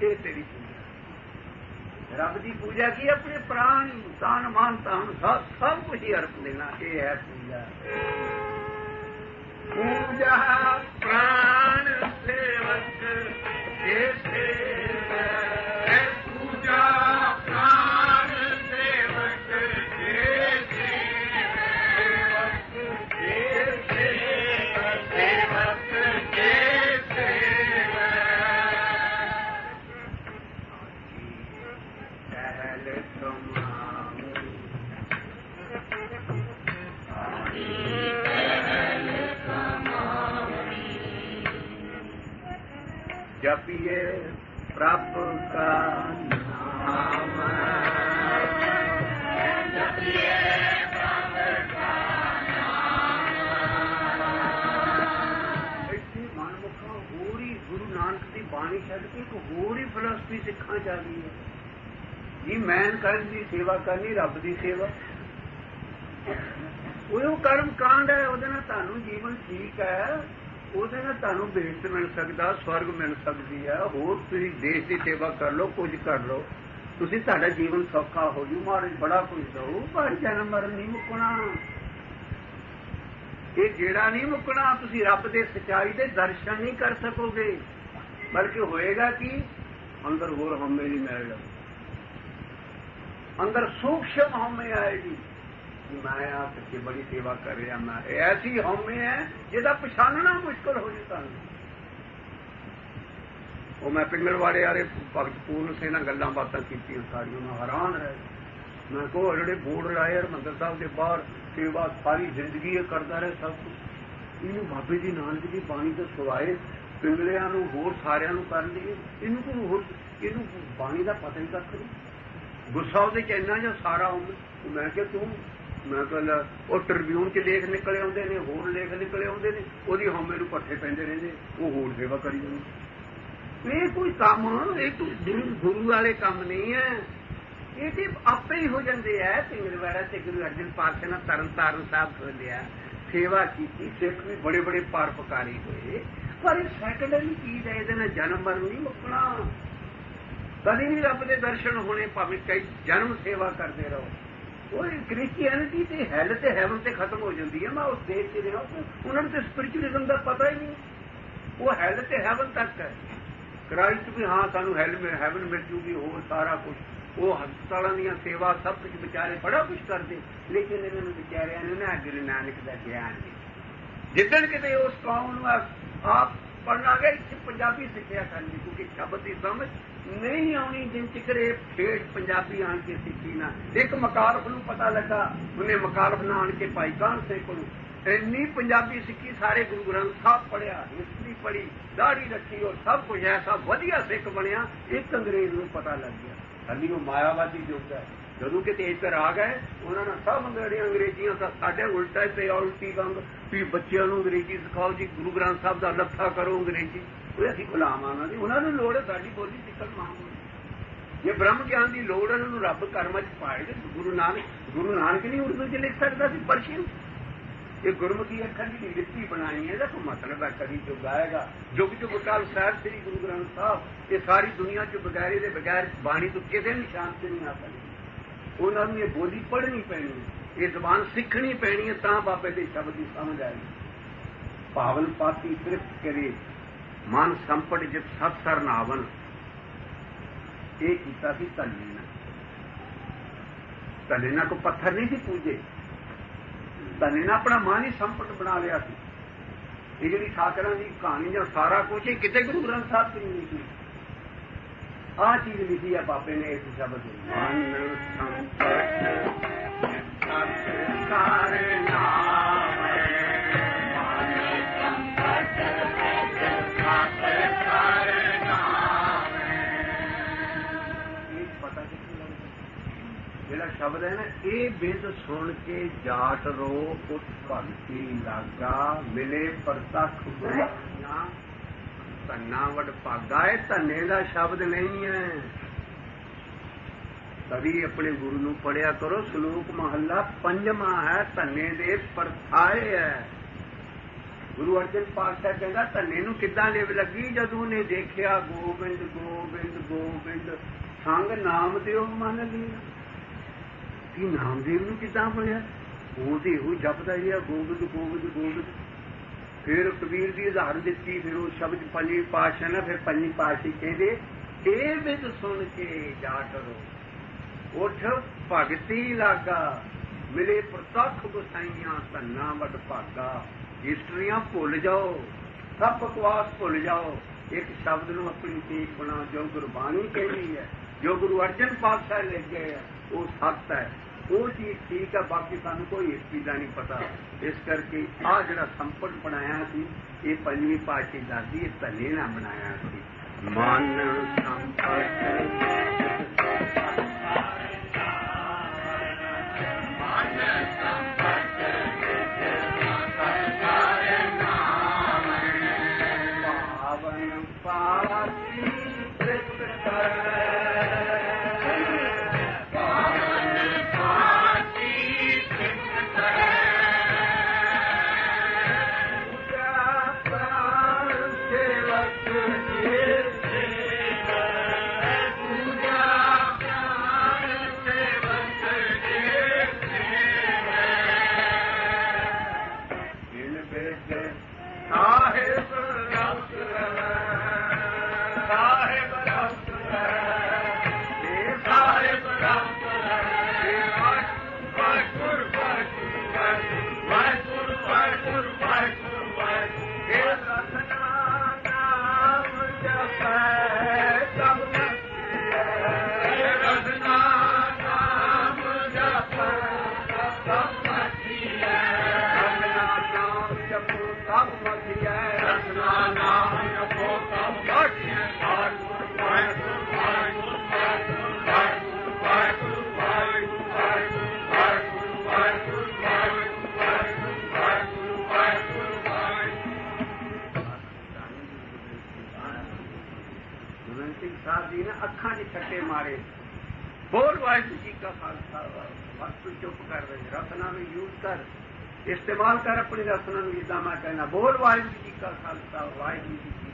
ਇਹ ਤੇਰੀ ਪੂਜਾ, ਰੱਬ ਦੀ ਪੂਜਾ ਕੀ? ਆਪਣੇ ਪ੍ਰਾਣ ਹੀ, ਤਨ ਮਨ ਧਨ ਸਭ ਕੁਝ ਹੀ ਅਰਪ ਦੇਣਾ। ਇਹ ਹੈ ਪੂਜਾ। ਪੂਜਾ ਪ੍ਰਾਣ ਸੇਵਕ ਜੇ ਸੇਵੈ, ਪੂਜਾ ਪ੍ਰਾਣ ਸੇਵਕ ਜੇ ਸੇਵੈ, जपिए प्रभ का नाम, जपिए प्रभ का नाम। इतनी मनमुखा होर ही गुरु नानक की बाणी छड़ के एक होर ही फिलासफी सिखा जा रही है जी। मैन करन की सेवा करनी, रब की सेवा ਉਹ ਕਰਮ ਕਾਂਡ ਹੈ। ਉਹਦੇ ਨਾਲ ਤੁਹਾਨੂੰ ਜੀਵਨ ਠੀਕ ਹੈ, ਉਹਦੇ ਨਾਲ ਤੁਹਾਨੂੰ ਬੇਹਸ਼ਤ ਮਿਲ ਸਕਦਾ, ਸਵਰਗ ਮਿਲ ਸਕਦੀ ਹੈ। ਹੋਰ ਤੁਸੀਂ ਦੇਸ਼ ਦੀ ਸੇਵਾ ਕਰ ਲਓ, ਕੁਝ ਕਰ ਲਓ, ਤੁਸੀਂ ਤੁਹਾਡਾ ਜੀਵਨ ਸੌਖਾ ਹੋ ਜੂ। ਮਹਾਰਾਜ ਬੜਾ ਕੁਝ ਦਊ, ਪਰ ਜਨਮ ਮਰਨ ਨਹੀਂ ਮੁੱਕਣਾ। ਇਹ ਜਿਹੜਾ ਨਹੀਂ ਮੁੱਕਣਾ, ਤੁਸੀਂ ਰੱਬ ਦੇ ਸੱਚਾਈ ਦੇ ਦਰਸ਼ਨ ਨਹੀਂ ਕਰ ਸਕੋਗੇ। ਬਲਕਿ ਹੋਏਗਾ ਕਿ ਅੰਦਰ ਹੋਰ ਹਉਮੈ ਨਹੀਂ ਮਿਲੇਗਾ, ਅੰਦਰ ਸੂਖਸ਼ਮ ਹਉਮੈ ਆਏਗੀ। मैं आ सच्ची बड़ी सेवा कर रहा, मैं ऐसी हौमे है जिहदा पछानना मुश्किल हो जाता। वो मैं पिंगलवाड़े वाले भगत पूर्ण से गल्लां बातां कीतियां सारियां, मैं हैरान रहा। मैं कहो जिहड़े बोर्ड लाए हरिमंदर साहब के बाहर सेवा सारी जिंदगी करता रहे सब कुछ, इनू बाबे जी नानक जी बाणी तो सिवाए पिंगलियां नूं होर सारियां नूं कर लईए, इनू कोई होर इनू बाणी का पता ही कख नहीं। गुस्सा ਉਹਦੇ ਚ ਇੰਨਾ ਜਿਹਾ ਸਾਰਾ ਹੁੰਦਾ। मैं क्या तू मैं कहला वो ट्रिब्यून च लेख निकले आउंदे ने, होर लेख निकले आउंदे ने, ਉਹਦੀ ਹਉਮੈ ਨੂੰ ਪੱਠੇ ਪੈਂਦੇ ਰਹਿੰਦੇ, ਉਹ ਹੋਰ ਸੇਵਾ ਕਰੀ ਜਾਂਦੇ। ਇਹ ਕੋਈ ਕੰਮ ਇਹ ਗੁਰੂ ਵਾਲੇ ਕੰਮ ਨਹੀਂ ਹੈ। ਇਹ ਤੇ ਆਪੇ ਹੀ ਹੋ ਜਾਂਦੇ ਐ। ਪਿੰਗਲਵਾੜਾ ਤੇ ਗੁਰੂ ਅਰਜਨ ਪਾਤਸ਼ਾਹ ਨੇ ਤਰਨਤਾਰਨ ਸਾਹਿਬ ਖੋਲਿਆ, ਸੇਵਾ ਕੀਤੀ, ਸਿੱਖ ਵੀ ਬੜੇ ਬੜੇ ਪਰਉਪਕਾਰੀ ਹੋਏ। ਪਰ ਇਹ ਸੈਕੰਡਰੀ ਚੀਜ਼ ਹੈ, ਇਹਦੇ ਨਾਲ ਜਨਮ ਮਰਨ ਨਹੀਂ ਮੁੱਕਣਾ। ਕਦੇ ਵੀ ਰੱਬ ਦੇ ਦਰਸ਼ਨ ਹੋਣੇ, ਭਾਵੇਂ ਕਈ ਜਨਮ ਸੇਵਾ ਕਰਦੇ ਰਹੋ। ਉਹ ਕ੍ਰਿਸਚੀਅਨਿਟੀ ਤੇ ਹੈਲ ਤੇ ਹੈਵਨ ਤੇ ਖਤਮ ਹੋ ਜਾਂਦੀ ਹੈ। ਮੈਂ ਉਸ ਦੇਸ਼ 'ਚ ਰਿਹਾ, ਉਹਨਾਂ ਨੂੰ ਤੇ ਸਪਿਰਿਚੁਅਲਿਜ਼ਮ ਦਾ ਪਤਾ ਹੀ ਨਹੀਂ। ਉਹ ਹੈਲ ਤੇ ਹੈਵਨ ਤੱਕ ਹੈ। ਕ੍ਰਾਈਸਟ ਵੀ ਹਾਂ ਸਾਨੂੰ ਹੈਵਨ ਮਿਲ ਜੂਗੀ, ਹੋਰ ਸਾਰਾ ਕੁਝ। ਉਹ ਹਸਪਤਾਲਾਂ ਦੀਆਂ ਸੇਵਾ ਸਭ ਕੁਝ ਵਿਚਾਰੇ ਬੜਾ ਕੁਝ ਕਰਦੇ, ਲੇਕਿਨ ਇਹਨਾਂ ਨੂੰ ਵਿਚਾਰਿਆਂ ਨੂੰ ਨਾ ਗੁਰੂ ਨਾਨਕ ਦਾ ਗਿਆਨ ਨਹੀਂ। ਜਿੱਦਣ ਕਿਤੇ ਉਸ ਕੌਮ ਨੂੰ ਆਪ ਪੜ੍ਹਨਾ ਗਏ, ਇੱਥੇ ਪੰਜਾਬੀ ਸਿੱਖਿਆ ਕਰਨੀ, ਕਿਉਂਕਿ ਸ਼ਬਦ ਦੀ ਸਮਝ ਨਹੀਂ ਆਉਣੀ ਜਿੰਨ ਚਿਕਰੇ ਠੇਠ ਪੰਜਾਬੀ ਆਣ ਕੇ ਸਿੱਖੀ ਨਾ। ਇੱਕ ਮਕਾਲਫ ਨੂੰ ਪਤਾ ਲੱਗਾ, ਉਹਨੇ ਮਕਾਲਫ ਨਾ ਆਣ ਕੇ ਭਾਈ ਕਾਹਨ ਸਿੰਘ ਕੋਲੋਂ ਇੰਨੀ ਪੰਜਾਬੀ ਸਿੱਖੀ, ਸਾਰੇ ਗੁਰੂ ਗ੍ਰੰਥ ਸਾਹਿਬ ਪੜ੍ਹਿਆ, ਹਿਸਟਰੀ ਪੜ੍ਹੀ, ਦਾੜੀ ਰੱਖੀ, ਉਹ ਸਭ ਕੁਝ ਐਸਾ ਵਧੀਆ ਸਿੱਖ ਬਣਿਆ। ਇੱਕ ਅੰਗਰੇਜ਼ ਨੂੰ ਪਤਾ ਲੱਗ ਗਿਆ, ਹਾਲੀ ਉਹ ਮਾਇਆਵਾਦੀ ਯੁੱਗ ਹੈ। ਜਦੋਂ ਕਿਤੇ ਇੱਧਰ ਆ ਗਏ, ਉਹਨਾਂ ਨੇ ਸਭ ਅੰਗਰੇਜ਼ੀਆਂ ਦਾ ਸਾਡੇ ਉਲਟਾ ਤੇ ਉਲਟੀ ਵਾਂਗ ਵੀ ਬੱਚਿਆਂ ਨੂੰ ਅੰਗਰੇਜ਼ੀ ਸਿਖਾਓ ਜੀ, ਗੁਰੂ ਗ੍ਰੰਥ ਸਾਹਿਬ ਦਾ ਲੱਥਾ ਕਰੋ ਅੰਗਰੇਜ਼ੀ। ਉਹ ਅਸੀਂ ਗੁਲਾਮ ਆ ਉਹਨਾਂ ਦੀ, ਉਹਨਾਂ ਨੂੰ ਲੋੜ ਹੈ ਸਾਡੀ ਬੋਲੀ ਸਿੱਖਣ ਮੰਗੋ। ਜੇ ਬ੍ਰਹਮ ਗਿਆਨ ਦੀ ਲੋੜ ਉਹਨਾਂ ਨੂੰ ਰੱਬ ਕਰਮਾਂ 'ਚ ਪਾਏ। ਗੁਰੂ ਨਾਨਕ ਨਹੀਂ ਉਰਦੂ 'ਚ ਲਿਖ ਸਕਦਾ ਸੀ, ਪਰਸ਼ੀਅਨ। ਇਹ ਗੁਰਮੁਖੀ ਅੱਖਰ ਦੀ ਲਿਪੀ ਬਣਾਈ ਹੈ, ਇਹਦਾ ਕੋਈ ਮਤਲਬ ਹੈ ਕਦੀ ਜੁਗ ਆਏਗਾ। ਜੁਗ ਜੁਗ ਕਾਲ ਸਾਹਿਬ ਸ੍ਰੀ ਗੁਰੂ ਗ੍ਰੰਥ ਸਾਹਿਬ ਇਹ ਸਾਰੀ ਦੁਨੀਆ 'ਚ ਬਗੈਰ ਇਹਦੇ ਬਗੈਰ ਬਾਣੀ ਤੋਂ ਕਿਸੇ ਵੀ ਸ਼ਾਂਤ ਨਹੀਂ ਆ ਸਕਦੀ। ਉਹਨਾਂ ਨੂੰ ਇਹ ਬੋਲੀ ਪੜ੍ਹਨੀ ਪੈਣੀ, ਇਹ ਜ਼ਬਾਨ ਸਿੱਖਣੀ ਪੈਣੀ ਹੈ, ਤਾਂ ਬਾਬੇ ਦੇ ਸ਼ਬਦ ਦੀ ਸਮਝ ਆਏਗੀ। ਪਾਵਨ ਪਾਤੀ ਤ੍ਰਿਪਤ ਕਰੇ ਮਨ ਸੰਪਟ ਜਿਤ ਸਤ ਸਰ ਨਾਵਨ, ਇਹ ਕੀਤਾ ਸੀ ਧੰਨੇ ਨਾਲ। ਧੰਨੇ ਨਾਲ ਕੋਈ ਪੱਥਰ ਨਹੀਂ ਸੀ ਪੂਜੇ, ਧੰਨੇ ਨਾਲ ਆਪਣਾ ਮਨ ਹੀ ਸੰਪਟ ਬਣਾ ਲਿਆ ਸੀ। ਇਹ ਜਿਹੜੀ ਠਾਕਰਾਂ ਦੀ ਕਹਾਣੀ ਜਾਂ ਸਾਰਾ ਕੁਝ ਇਹ ਕਿਤੇ ਗੁਰੂ ਗ੍ਰੰਥ ਸਾਹਿਬ 'ਚ ਨਹੀਂ ਸੀ। ਆਹ ਚੀਜ਼ ਲਿਖੀ ਹੈ ਬਾਬੇ ਨੇ ਇਸ ਸ਼ਬਦ ਮਨ ਸੰਪਟ ਸਤ ਸਰ ਨਾਵਨ, ਮਨ ਸੰਪਟ ਸਤ ਸਰ ਨਾਵਨ। ਇਹ ਪਤਾ ਕਿੱਥੇ ਲੱਗਦਾ ਜਿਹੜਾ ਸ਼ਬਦ ਹੈ ਨਾ, ਇਹ ਬਿੰਦ ਸੁਣ ਕੇ ਜਾਟ ਰੋ ਉਤ ਭਗਤੀ ਲਾਗਾ, ਮਿਲੇ ਪ੍ਰਤੱਖ ਗੁਰਾਂ ਧੰਨਾ ਵਡ ਭਾਗਾ। ਇਹ ਧੰਨੇ ਦਾ ਸ਼ਬਦ ਨਹੀਂ ਹੈ। ਕਦੀ ਆਪਣੇ ਗੁਰੂ ਨੂੰ ਪੜ੍ਹਿਆ ਕਰੋ। ਸ਼ਲੋਕ ਮਹੱਲਾ 5ਵਾਂ ਹੈ, ਧੰਨੇ ਦੇ ਪਰਥਾਏ ਹੈ। ਗੁਰੂ ਅਰਜਨ ਪਾਤਸ਼ਾਹ ਕਹਿੰਦਾ ਧੰਨੇ ਨੂੰ ਕਿੱਦਾਂ ਲਿਵ ਲੱਗੀ, ਜਦੋਂ ਉਹਨੇ ਦੇਖਿਆ ਗੋਬਿੰਦ ਗੋਬਿੰਦ ਗੋਬਿੰਦ ਸੰਗ ਨਾਮਦੇਵ ਮੰਨ ਲਿਆ। ਕਿ ਨਾਮਦੇਵ ਨੂੰ ਕਿੱਦਾਂ ਬਣਿਆ? ਉਹ ਤੇ ਇਹੋ ਜਪਦਾ ਰਿਹਾ ਗੋਬਿੰਦ ਗੋਬਿੰਦ ਗੋਬਿੰਦ। ਫਿਰ ਕਬੀਰ ਦੀ ਉਦਾਹਰਨ ਦਿੱਤੀ, ਫਿਰ ਉਹ ਸ਼ਬਦ ਪੰਜਵੀਂ ਪਾਤਸ਼ਾਹ ਨੇ, ਫਿਰ ਪੰਜਵੀਂ ਪਾਤਸ਼ਾਹ ਕਹਿੰਦੇ ਇਹ ਬਿਦ ਸੁਣ ਕੇ ਜਾਟ ਰੋ ਉਠ ਭਗਤੀ ਲਾਗਾ, ਮਿਲੇ ਪ੍ਰਤੱਖ ਗੁਸਾਈਆਂ ਧੰਨਾ ਵਡ ਭਾਗਾ। ਹਿਸਟਰੀਆਂ ਭੁੱਲ ਜਾਓ, ਸਭ ਬਕਵਾਸ ਭੁੱਲ ਜਾਓ, ਇੱਕ ਸ਼ਬਦ ਨੂੰ ਆਪਣੀ ਟੇਕ ਬਣਾਓ। ਜੋ ਗੁਰਬਾਣੀ ਕਹਿੰਦੀ ਹੈ, ਜੋ ਗੁਰੂ ਅਰਜਨ ਪਾਤਸ਼ਾਹ ਲਿਖ ਗਏ ਹੈ, ਉਹ ਸੱਤ ਹੈ, ਉਹ ਚੀਜ਼ ਠੀਕ ਹੈ। ਬਾਕੀ ਸਾਨੂੰ ਕੋਈ ਹਿਸਟਰੀ ਦਾ ਨਹੀਂ ਪਤਾ। ਇਸ ਕਰਕੇ ਆਹ ਜਿਹੜਾ ਸੰਪਟ ਬਣਾਇਆ ਸੀ, ਇਹ ਪੰਜਵੀਂ ਪਾਤਸ਼ਾਹੀ ਦੱਸਦੀ, ਇਹ ਧੰਨੇ ਨਾਲ ਬਣਾਇਆ ਸੀ। ਮਨ ਸੰਪਟ ਸੀ ਨਾ, ਅੱਖਾਂ 'ਚ ਛੱਟੇ ਮਾਰੇ। ਬੋਲ ਵਾਹਿਗੁਰੂ ਜੀ ਕਾ ਖਾਲਸਾ। ਬਸ ਤੂੰ ਚੁੱਪ ਕਰ ਰਹੇ, ਰਸਨਾ ਨੂੰ ਯੂਜ਼ ਕਰ, ਇਸਤੇਮਾਲ ਕਰ ਆਪਣੀ ਰਸਨਾ ਨੂੰ। ਜਿੱਦਾਂ ਮੈਂ ਕਹਿਣਾ ਬੋਲ ਵਾਹਿਗੁਰੂ ਜੀ ਕਾ ਖਾਲਸਾ ਵਾਹਿਗੁਰੂ ਜੀ ਕੀ।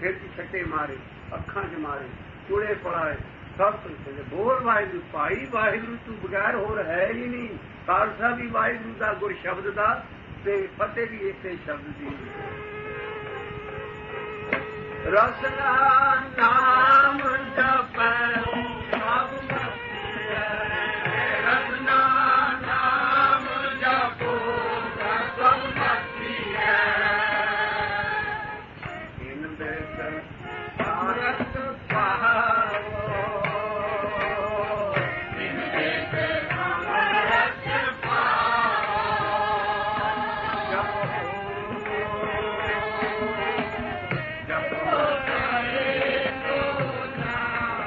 ਫਿਰ 'ਚ ਛੱਟੇ ਮਾਰੇ, ਅੱਖਾਂ 'ਚ ਮਾਰੇ, ਚੂੜੇ ਪੜਾਏ, ਸਭ ਕੁਝ ਕਹਿੰਦੇ ਬੋਲ ਵਾਹਿਗੁਰੂ। ਭਾਈ ਵਾਹਿਗੁਰੂ ਤੂੰ ਬਗੈਰ ਹੋਰ ਹੈ ਹੀ ਨਹੀਂ। ਖਾਲਸਾ ਵੀ ਵਾਹਿਗੁਰੂ ਦਾ, ਗੁਰ ਸ਼ਬਦ ਦਾ, ਤੇ ਫਤਿਹ ਵੀ ਇਸੇ ਸ਼ਬਦ ਦੀ। ਰਸਨਾ ਨਾਮ ਜਪੈ ਸਭ ਮਸਤਿ, ਰਸਨਾ ਨਾਮ ਜਪੋ ਸਭ ਮਸਤਿ ਹੈ। ਇਨ ਬਿਰਦ ਭਾਰਤ ਪਾਵੋ, ਇਨ ਬਿਰਦ ਭਾਰਤ ਪਾਵੋ। ਜਪੋ ਕਰੇ ਤੋ ਨਾਮ,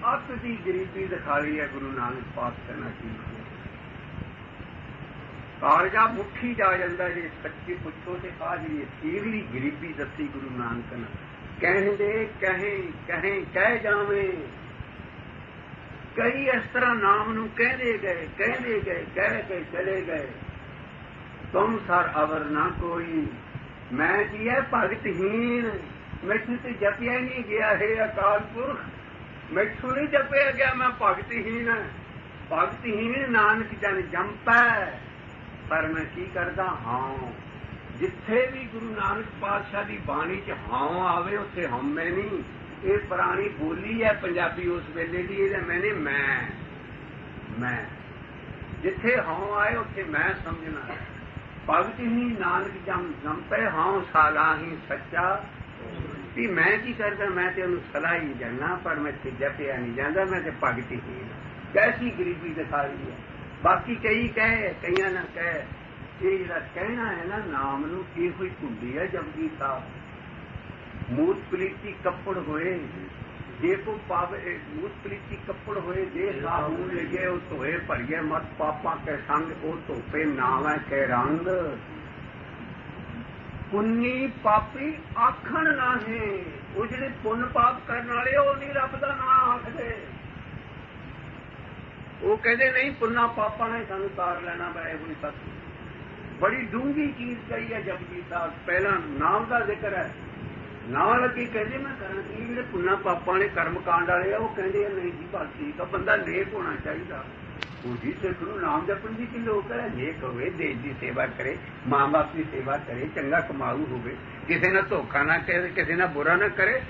ਅੱਤ ਦੀ ਗਰੀਬੀ ਦਿਖਾਈ ਹੈ ਗੁਰੂ ਨਾਨਕ ਪਾਤਸ਼ਾਹ ਨੇ ਕੀ। ਕਾਰਜਾ ਮੁੱਠੀ ਜਾ ਜਾਂਦਾ ਜੇ ਸੱਚੀ ਪੁੱਛੋ ਤੇ ਆ ਜਿਹੜੀ ਸੀਵੀ ਗਰੀਬੀ ਦੱਸੀ ਗੁਰੂ ਨਾਨਕ ਨੇ। ਕਹਿੰਦੇ ਕਹਿ ਜਾਵੇਂ, ਕਈ ਇਸ ਤਰ੍ਹਾਂ ਨਾਮ ਨੂੰ ਕਹਿੰਦੇ ਗਏ ਕਹਿ ਕੇ ਚਲੇ ਗਏ। ਤੁਮ ਸਰ ਅਵਰ ਨਾ ਕੋਈ, ਮੈਂ ਕੀ ਹੈ ਭਗਤਹੀਨ, ਮੈਥੋਂ ਤੇ ਜਪਿਆ ਨਹੀਂ ਗਿਆ ਹੈ ਅਕਾਲ ਪੁਰਖ, ਮੈਥੋਂ ਨਹੀਂ ਜਪਿਆ ਗਿਆ, ਮੈਂ ਭਗਤਹੀਨ ਹਾਂ। ਭਗਤਹੀਨ ਨਾਨਕ ਜਨ ਜੰਪੈ, ਪਰ ਮੈਂ ਕੀ ਕਰਦਾ ਹਾਂ। ਜਿੱਥੇ ਵੀ ਗੁਰੂ ਨਾਨਕ ਪਾਤਸ਼ਾਹ ਦੀ ਬਾਣੀ 'ਚ ਹਾਂ ਆਵੇ ਉੱਥੇ ਹਉਮੈ ਨਹੀਂ। ਇਹ ਪੁਰਾਣੀ ਬੋਲੀ ਹੈ ਪੰਜਾਬੀ ਉਸ ਵੇਲੇ ਦੀ, ਇਹਦਾ ਮੈਨੇ ਮੈਂ ਜਿੱਥੇ ਹਾਂ ਆਏ ਉੱਥੇ ਮੈਂ ਸਮਝਣਾ। ਭਗਤ ਹੀ ਨਾਨਕ ਜੰਪੈ, ਹਾਂ ਸਾਲਾ ਹੀ ਸੱਚਾ। ਵੀ ਮੈਂ ਕੀ ਕਰਦਾ, ਮੈਂ ਤੇ ਉਹਨੂੰ ਸਲਾਹ ਹੀ ਜਾਣਾ, ਪਰ ਮੈਂ ਤੇ ਜਪਿਆ ਨਹੀਂ ਜਾਂਦਾ, ਮੈਂ ਤੇ ਭਗਤ ਹੀ। ਕੈਸੀ ਗਰੀਬੀ ਦਿਖਾ ਰਹੀ ਹੈ। ਬਾਕੀ ਕਈ ਕਹੇ, ਕਈਆਂ ਨਾ ਕਹੇ। ਇਹ ਜਿਹੜਾ ਕਹਿਣਾ ਹੈ ਨਾ ਨਾਮ ਨੂੰ, ਇਹੋ ਹੀ ਹੁੰਦੀ ਹੈ ਜਪਜੀ ਸਾਹਿਬ। ਮੂਤ ਪਲੀਤੀ ਕੱਪੜ ਹੋਏ ਜੇ ਕੋ ਪਾਵੇ, ਮੂਤ ਪਲੀਤੀ ਕੱਪੜ ਹੋਏ ਜੇ ਸਾਬੂਨ ਲਗੇ, ਉਹ ਧੋਏ ਭਰੀਏ ਮਤ ਪਾਪਾਂ ਕੇ ਸੰਗ, ਉਹ ਧੋਪੇ ਨਾਵੇਂ ਕੇ ਰੰਗ। ਪੁੰਨੀ ਪਾਪੀ ਆਖਣ ਨਾਹੀਂ, ਉਹ ਜਿਹੜੇ ਪੁੰਨ ਪਾਪ ਕਰਨ ਵਾਲੇ ਉਹ ਨਹੀਂ ਰੱਬ ਦਾ ਨਾਮ ਆਖਦੇ। ਉਹ ਕਹਿੰਦੇ ਨਹੀਂ ਪੁੰਨਾ ਪਾਪਾਂ ਨੇ ਸਾਨੂੰ ਤਾਰ ਲੈਣਾ, ਇਹੋ ਹੀ ਸੱਚ। ਬੜੀ ਡੂੰਘੀ ਚੀਜ਼ ਕਹੀ ਹੈ ਜਪਜੀ ਸਾਹਿਬ। ਪਹਿਲਾਂ ਨਾਮ ਦਾ ਜ਼ਿਕਰ ਹੈ, ਨਾਲ ਲੱਗੀ ਕਹਿੰਦੇ ਮੈਂ ਕਰਾਂ ਕੀ। ਜਿਹੜੇ ਪੁੰਨਾ ਪਾਪਾਂ ਨੇ ਕਰਮ ਕਾਂਡ ਵਾਲੇ ਆ ਉਹ ਕਹਿੰਦੇ ਨਹੀਂ ਜੀ ਬਸ ਠੀਕ ਆ, ਬੰਦਾ ਨੇਕ ਹੋਣਾ ਚਾਹੀਦਾ। ਉਹਦੀ ਸਿੱਖ ਨੂੰ ਨਾਮ ਜਪਣ ਦੀ ਕੀ ਲੋਕ ਹੈ। ਨੇਕ ਹੋਵੇ, ਦੇਸ਼ ਦੀ ਸੇਵਾ ਕਰੇ, ਮਾਂ ਬਾਪ ਦੀ ਸੇਵਾ ਕਰੇ, ਚੰਗਾ ਕਮਾਊ ਹੋਵੇ, ਕਿਸੇ ਨਾਲ ਧੋਖਾ ਨਾ ਕਰੇ, ਕਿਸੇ ਨਾਲ ਬੁਰਾ ਨਾ ਕਰੇ।